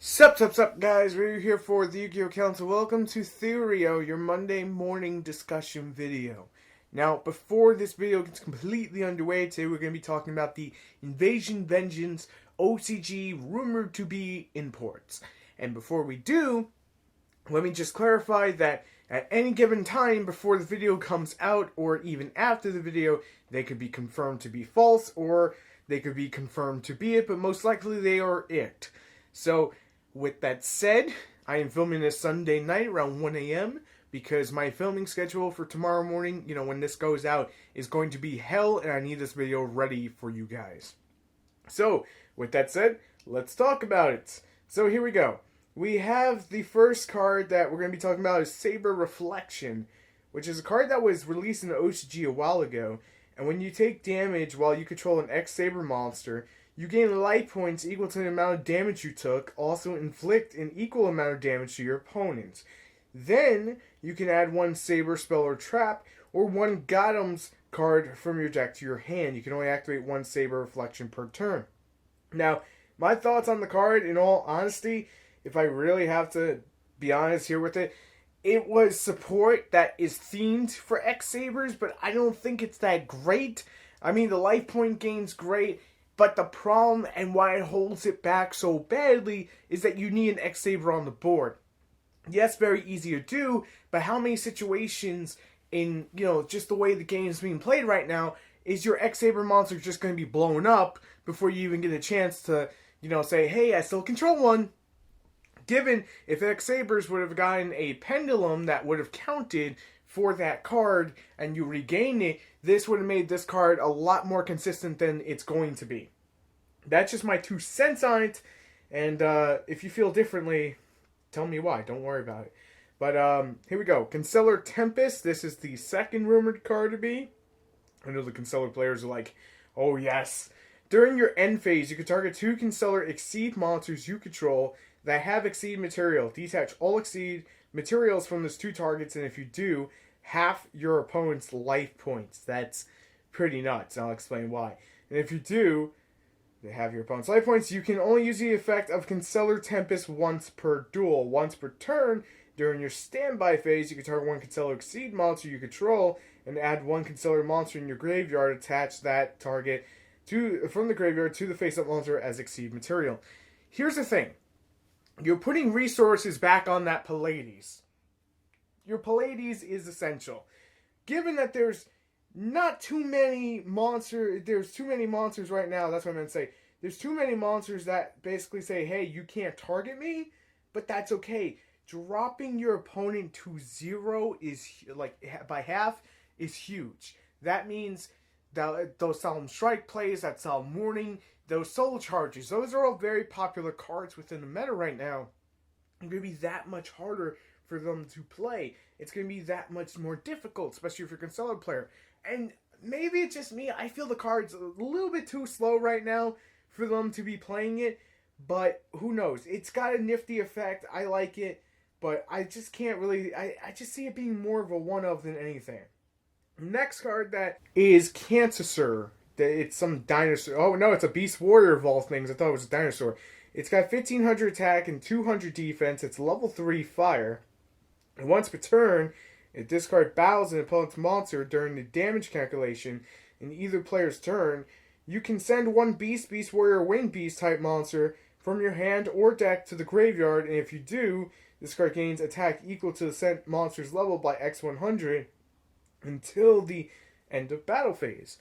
Sup, guys, we're here for the Yu-Gi-Oh! Council. Welcome to TheYugioh, your Monday morning discussion video. Now, before this video gets completely underway, today we're going to be talking about the Invasion Vengeance OCG rumored to be imports. And before we do, let me just clarify that at any given time before the video comes out, or even after the video, they could be confirmed to be false, or they could be confirmed to be it, but most likely they are it. So, with that said, I am filming this Sunday night around 1 a.m. because my filming schedule for tomorrow morning, when this goes out, is going to be hell, and I need this video ready for you guys. So, with that said, let's talk about it. So, here we go. We have the first card that we're going to be talking about is Saber Reflection, which is a card that was released in the OCG a while ago, and when you take damage while you control an X-Saber monster, you gain life points equal to the amount of damage you took, also inflict an equal amount of damage to your opponent. Then, you can add one Saber spell or trap, or one Gotham's card from your deck to your hand. You can only activate one Saber Reflection per turn. Now, my thoughts on the card, in all honesty, if I really have to be honest here with it, it was support that is themed for X-Sabers, but I don't think it's that great. I mean, the life point gain's great, but the problem and why it holds it back so badly is that you need an X-Saber on the board. Yes, very easy to do, but how many situations in, just the way the game is being played right now, is your X-Saber monster just going to be blown up before you even get a chance to, say, hey, I still control one. Given if X-Sabers would have gotten a pendulum that would have counted for that card and you regain it, this would have made this card a lot more consistent than it's going to be. That's just my 2 cents on it, and if you feel differently, tell me why. Don't worry about it. But here we go. Seller Tempest. This is the second rumored card to be. I know the Concealer players are like, oh yes. During your end phase, you can target 2 Concealer Exceed monsters you control that have Exceed material. Detach all Exceed materials from those 2 targets, and if you do, half your opponent's life points. That's pretty nuts. I'll explain why. And if you do, they have your opponent's life points. You can only use the effect of Seller Tempest once per duel. Once per turn, during your standby phase, you can target 1 Concealer Exceed monster you control and add 1 Concealer monster in your graveyard. Attach that target from the graveyard to the face-up monster as Exceed material. Here's the thing. You're putting resources back on that Pallades. Your Pallades is essential. Given that there's not too many there's too many monsters right now, that's what I meant to say. There's too many monsters that basically say, hey, you can't target me, but that's okay. Dropping your opponent to 0 is, by half, is huge. That means that those Solemn Strike plays, that Solemn Warning, those Soul Charges, those are all very popular cards within the meta right now. It's going to be that much harder for them to play. It's going to be that much more difficult, especially if you're a Concealer player. And maybe it's just me, I feel the card's a little bit too slow right now for them to be playing it, but who knows? It's got a nifty effect, I like it, but I just can't really, I just see it being more of a one-of than anything. Next card that is Cancer. It's some dinosaur. Oh no, it's a Beast Warrior of all things. I thought it was a dinosaur. It's got 1500 attack and 200 defense. It's level 3 fire. And once per turn, if this card battles an opponent's monster during the damage calculation in either player's turn, you can send 1 Beast Warrior, Winged Beast type monster from your hand or deck to the graveyard. And if you do, this card gains attack equal to the sent monster's level by X100 until the end of battle phase.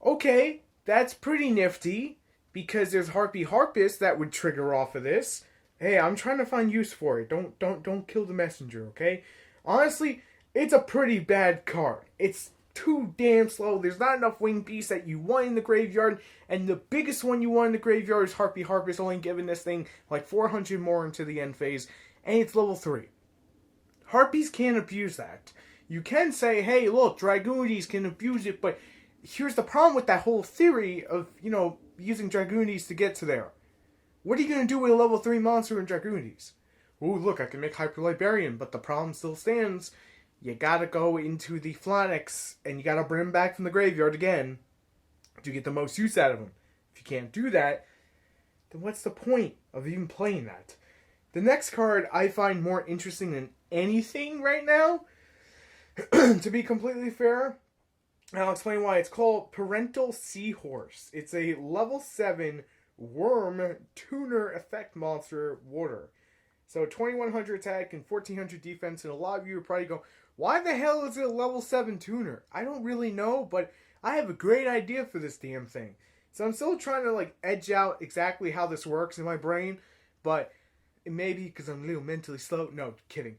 Okay, that's pretty nifty, because there's Harpy Harpist that would trigger off of this. Hey, I'm trying to find use for it. Don't kill the messenger, okay? Honestly, it's a pretty bad card. It's too damn slow. There's not enough Winged Beasts that you want in the graveyard, and the biggest one you want in the graveyard is Harpy Harpist, only giving this thing like 400 more into the end phase, and it's level 3. Harpies can't abuse that. You can say, hey, look, Dragoonies can abuse it, but here's the problem with that whole theory of, using Dragoonies to get to there. What are you going to do with a level 3 monster in Dragoonies? Ooh, look, I can make Hyper Liberian, but the problem still stands. You gotta go into the Phlanix, and you gotta bring him back from the graveyard again to get the most use out of him. If you can't do that, then what's the point of even playing that? The next card I find more interesting than anything right now, to be completely fair. I'll explain why. It's called Parental Seahorse. It's a level 7 worm tuner effect monster water. So 2100 attack and 1400 defense, and a lot of you are probably going, why the hell is it a level 7 tuner? I don't really know, but I have a great idea for this damn thing. So I'm still trying to edge out exactly how this works in my brain, but it may be because I'm a little mentally slow. No, kidding.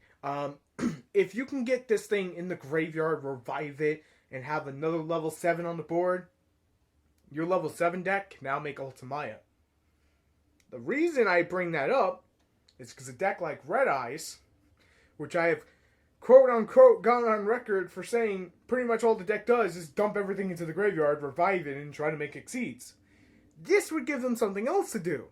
If you can get this thing in the graveyard, revive it, and have another level 7 on the board, your level 7 deck can now make Ultimaya. The reason I bring that up is because a deck like Red Eyes, which I have quote-unquote gone on record for saying pretty much all the deck does is dump everything into the graveyard, revive it, and try to make Exceeds. This would give them something else to do.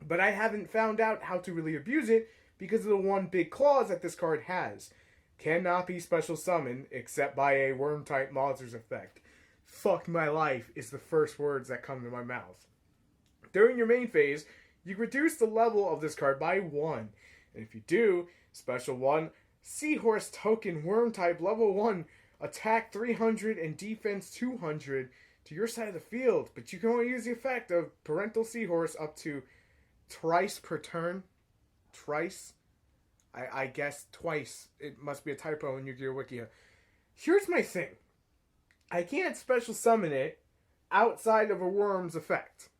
But I haven't found out how to really abuse it because of the one big clause that this card has. Cannot be special summoned except by a worm-type monster's effect. Fuck my life is the first words that come to my mouth. During your main phase, you reduce the level of this card by 1. And if you do, special 1, Seahorse token worm-type level 1, attack 300 and defense 200 to your side of the field. But you can only use the effect of Parental Seahorse up to thrice per turn. Thrice? I guess twice. It must be a typo in Yu-Gi-Oh! Wikia. Here's my thing. I can't special summon it outside of a worm's effect.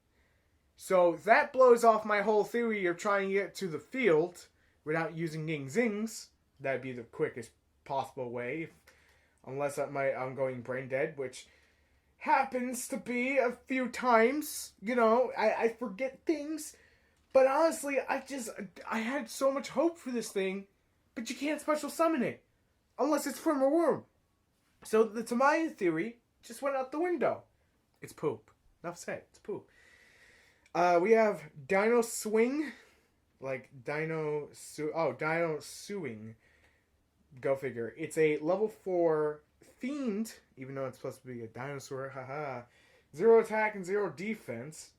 So that blows off my whole theory of trying to get to the field without using Ying Zings. That'd be the quickest possible way. Unless I'm going brain dead, which happens to be a few times. You know, I forget things. But honestly, I had so much hope for this thing, but you can't special summon it. Unless it's from a worm. So the Tamaya theory just went out the window. It's poop. Enough said. It's poop. We have Dino Swing. Dino Swing. Go figure. It's a level 4 fiend, even though it's supposed to be a dinosaur. Haha. 0 attack and 0 defense.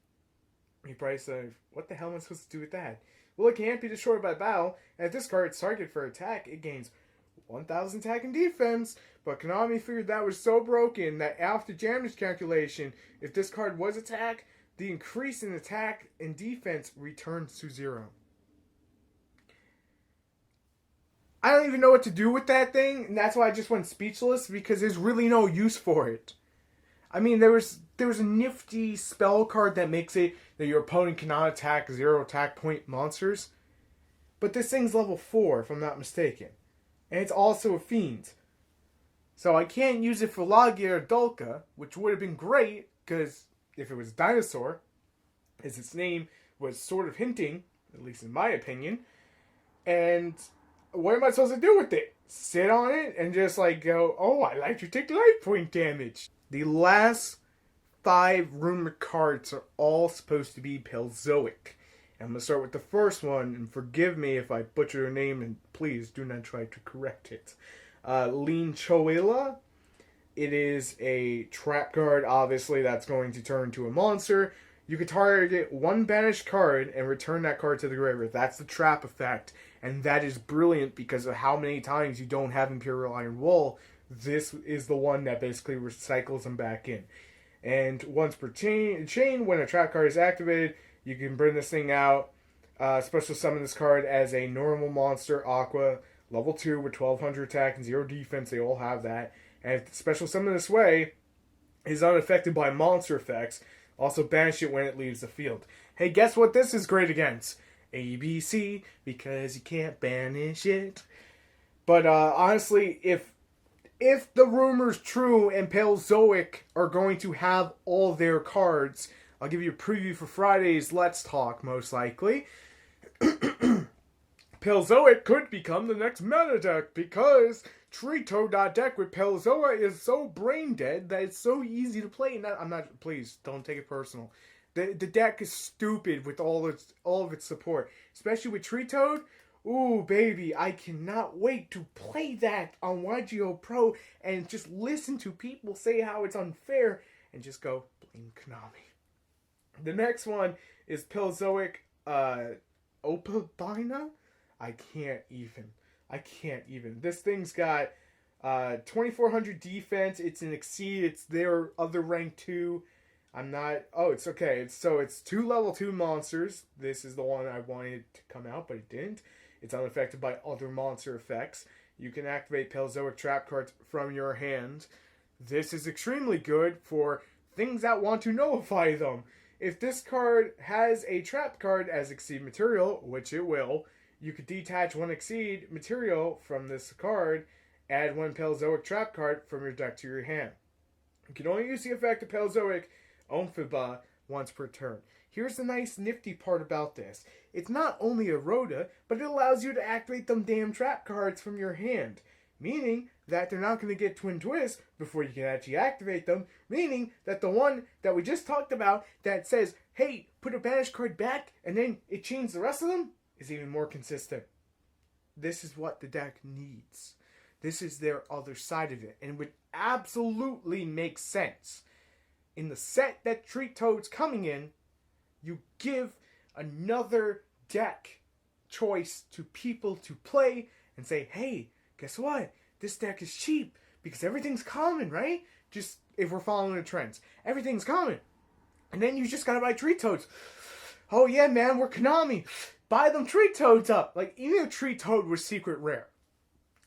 You probably say, what the hell am I supposed to do with that? Well, it can't be destroyed by battle, and if this card's targeted for attack, it gains 1000 attack and defense. But Konami figured that was so broken that after damage calculation, if this card was attack, the increase in attack and defense returns to 0. I don't even know what to do with that thing, and that's why I just went speechless, because there's really no use for it. I mean, there was a nifty spell card that makes it that your opponent cannot attack 0 attack point monsters. But this thing's level 4, if I'm not mistaken. And it's also a fiend. So I can't use it for Logia or Dulka, which would have been great, because if it was Dinosaur, as its name was sort of hinting, at least in my opinion, and what am I supposed to do with it? Sit on it and just go, oh, I like to take life point damage. The last 5 rumored cards are all supposed to be Pelzoic. I'm going to start with the first one, and forgive me if I butcher her name, and please do not try to correct it. Lean Chewelah. It is a trap card, obviously, that's going to turn into a monster. You can target one banished card and return that card to the graveyard. That's the trap effect, and that is brilliant because of how many times you don't have Imperial Iron Wool. This is the one that basically recycles them back in. And once per chain, when a trap card is activated, you can bring this thing out, special summon this card as a normal monster, Aqua, level 2 with 1200 attack and 0 defense. They all have that. And if the special summon this way is unaffected by monster effects, also banish it when it leaves the field. Hey, guess what this is great against? ABC, because you can't banish it. But honestly, if the rumor's true and Paleozoic are going to have all their cards, I'll give you a preview for Friday's Let's Talk, most likely. Paleozoic could become the next meta deck because Trito.deck with Paleozoa is so brain dead that it's so easy to play. Please, don't take it personal. The deck is stupid with all of its support, especially with Tritoad. Ooh, baby, I cannot wait to play that on Yugioh Pro and just listen to people say how it's unfair and just go, blame Konami. The next one is Pilzoic Opalbina. I can't even. This thing's got 2400 defense. It's an Exceed. It's their other rank 2. It's okay. It's 2 level 2 monsters. This is the one I wanted to come out, but it didn't. It's unaffected by other monster effects. You can activate Pilzoic trap cards from your hand. This is extremely good for things that want to nullify them. If this card has a trap card as Exceed material, which it will, you could detach 1 Exceed material from this card, add 1 Pilzoic trap card from your deck to your hand. You can only use the effect of Pilzoic Omphiba once per turn. Here's the nice nifty part about this. It's not only a Rhoda, but it allows you to activate them damn trap cards from your hand. Meaning that they're not going to get Twin Twist before you can actually activate them. Meaning that the one that we just talked about that says, hey, put a banish card back, and then it chains the rest of them, is even more consistent. This is what the deck needs. This is their other side of it. And it would absolutely make sense. In the set that Treat Toad's coming in, you give another deck choice to people to play and say, hey, guess what? This deck is cheap because everything's common, right? Just if we're following the trends. Everything's common. And then you just gotta buy Treat Toads. Oh yeah, man, we're Konami. Buy them Treat Toads up. Like, even if Treat Toad was secret rare,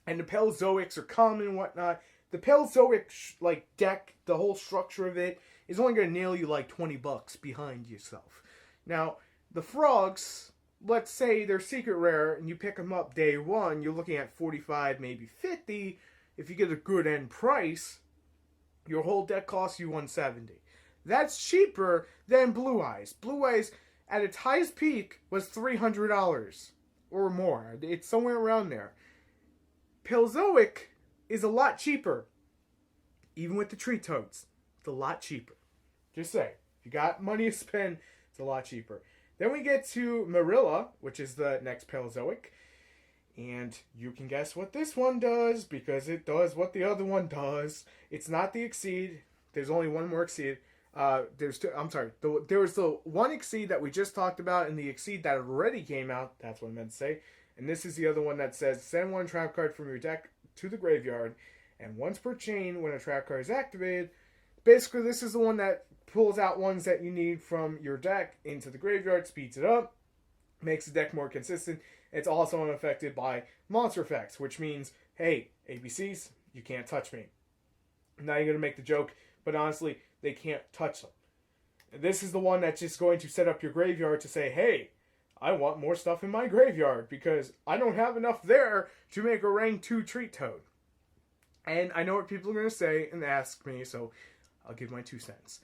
and the Pilzoics are common and whatnot, the Pilzoic deck, the whole structure of it, is only gonna nail you like $20 behind yourself. Now, the frogs, let's say they're secret rare and you pick them up day one, you're looking at 45, maybe 50. If you get a good end price, your whole deck costs you 170. That's cheaper than Blue Eyes. Blue Eyes, at its highest peak, was $300 or more. It's somewhere around there. Pilzoic is a lot cheaper. Even with the Treat Toads, it's a lot cheaper. Just say, if you got money to spend, it's a lot cheaper. Then we get to Marilla, which is the next Pilzoic. And you can guess what this one does, because it does what the other one does. It's not the Exceed. There's only one more Exceed. There's two, I'm sorry. There was the one Exceed that we just talked about, and the Exceed that already came out. That's what I meant to say. And this is the other one that says, send 1 trap card from your deck to the graveyard. And once per chain, when a trap card is activated, basically this is the one that pulls out ones that you need from your deck into the graveyard, speeds it up, makes the deck more consistent. It's also unaffected by monster effects, which means, hey, ABCs, you can't touch me. Now you're going to make the joke, but honestly, they can't touch them. This is the one that's just going to set up your graveyard to say, hey, I want more stuff in my graveyard because I don't have enough there to make a rank 2 Treat Toad. And I know what people are going to say and ask me, so I'll give my 2 cents.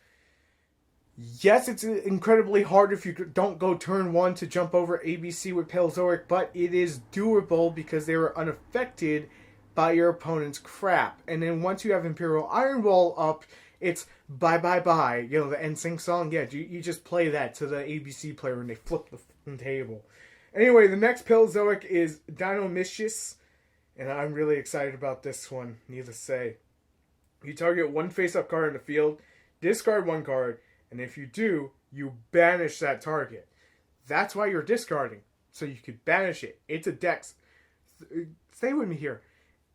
Yes, it's incredibly hard if you don't go turn 1 to jump over ABC with Pilzoic, but it is doable because they were unaffected by your opponent's crap. And then once you have Imperial Iron Wall up, it's bye bye bye. You know, the NSYNC song? Yeah, you just play that to the ABC player and they flip the table. Anyway, the next Pilzoic is Dino Missus, and I'm really excited about this one, needless to say. You target 1 face-up card in the field, discard 1 card, and if you do, you banish that target. That's why you're discarding, so you could banish it. It's a dex. Stay with me here.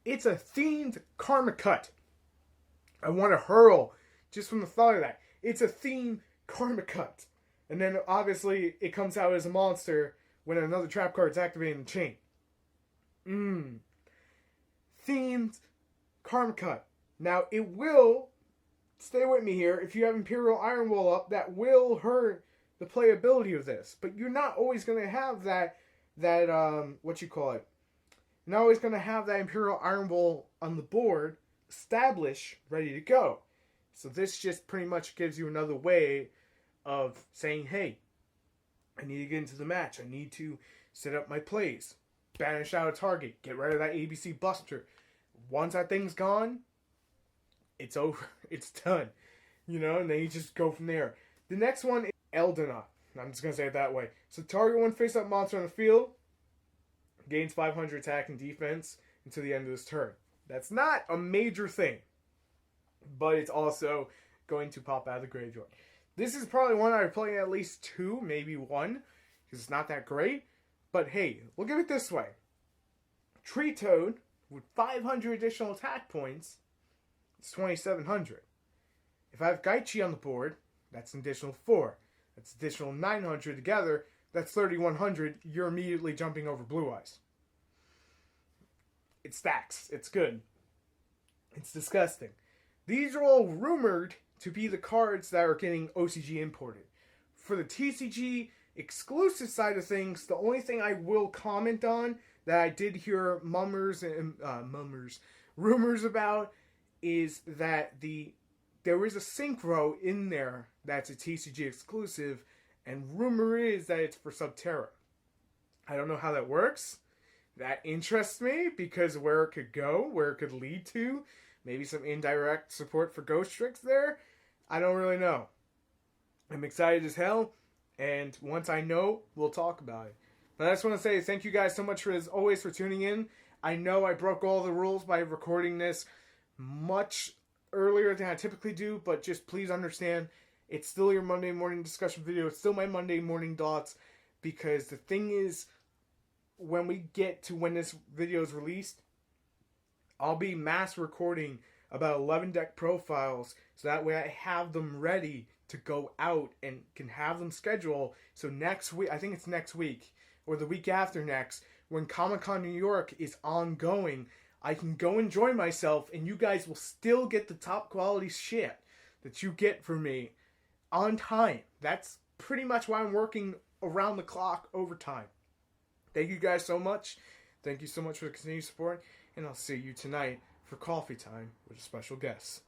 It's a themed Karma Cut. I want to hurl just from the thought of that. It's a themed Karma Cut. And then obviously it comes out as a monster when another trap card is activated in the chain. Themed Karma Cut. Now it will, stay with me here, if you have Imperial Iron Wall up, that will hurt the playability of this. But you're not always going to have that what you call it? You're not always going to have that Imperial Iron Wall on the board, established, ready to go. So this just pretty much gives you another way of saying, hey, I need to get into the match. I need to set up my plays. Banish out a target. Get rid of that ABC Buster. Once that thing's gone, it's over. It's done. You know, and then you just go from there. The next one is Eldena. I'm just going to say it that way. So target 1 face-up monster on the field. Gains 500 attack and defense until the end of this turn. That's not a major thing. But it's also going to pop out of the graveyard. This is probably one I'd play at least 2, maybe 1, because it's not that great. But hey, look at it this way. Tree Toad with 500 additional attack points, it's 2,700. If I have Gaichi on the board, that's an additional 4. That's additional 900 together, that's 3,100. You're immediately jumping over Blue Eyes. It stacks. It's good. It's disgusting. These are all rumored to be the cards that are getting OCG imported. For the TCG exclusive side of things, the only thing I will comment on that I did hear rumors about is that there is a synchro in there that's a TCG exclusive, and rumor is that it's for Subterra. I don't know how that works. That interests me because where it could go, where it could lead to, maybe some indirect support for Ghost Tricks there. I don't really know. I'm excited as hell, and once I know, we'll talk about it. But I just want to say thank you guys so much for, as always, for tuning in. I know I broke all the rules by recording this much earlier than I typically do, but just please understand, it's still your Monday morning discussion video. It's still my Monday morning thoughts, because the thing is, when we get to when this video is released, I'll be mass recording about 11 deck profiles, so that way I have them ready to go out and can have them scheduled. So next week, I think it's next week, or the week after next, when Comic-Con New York is ongoing, I can go enjoy myself, and you guys will still get the top quality shit that you get from me on time. That's pretty much why I'm working around the clock overtime. Thank you guys so much. Thank you so much for the continued support, and I'll see you tonight for coffee time with a special guest.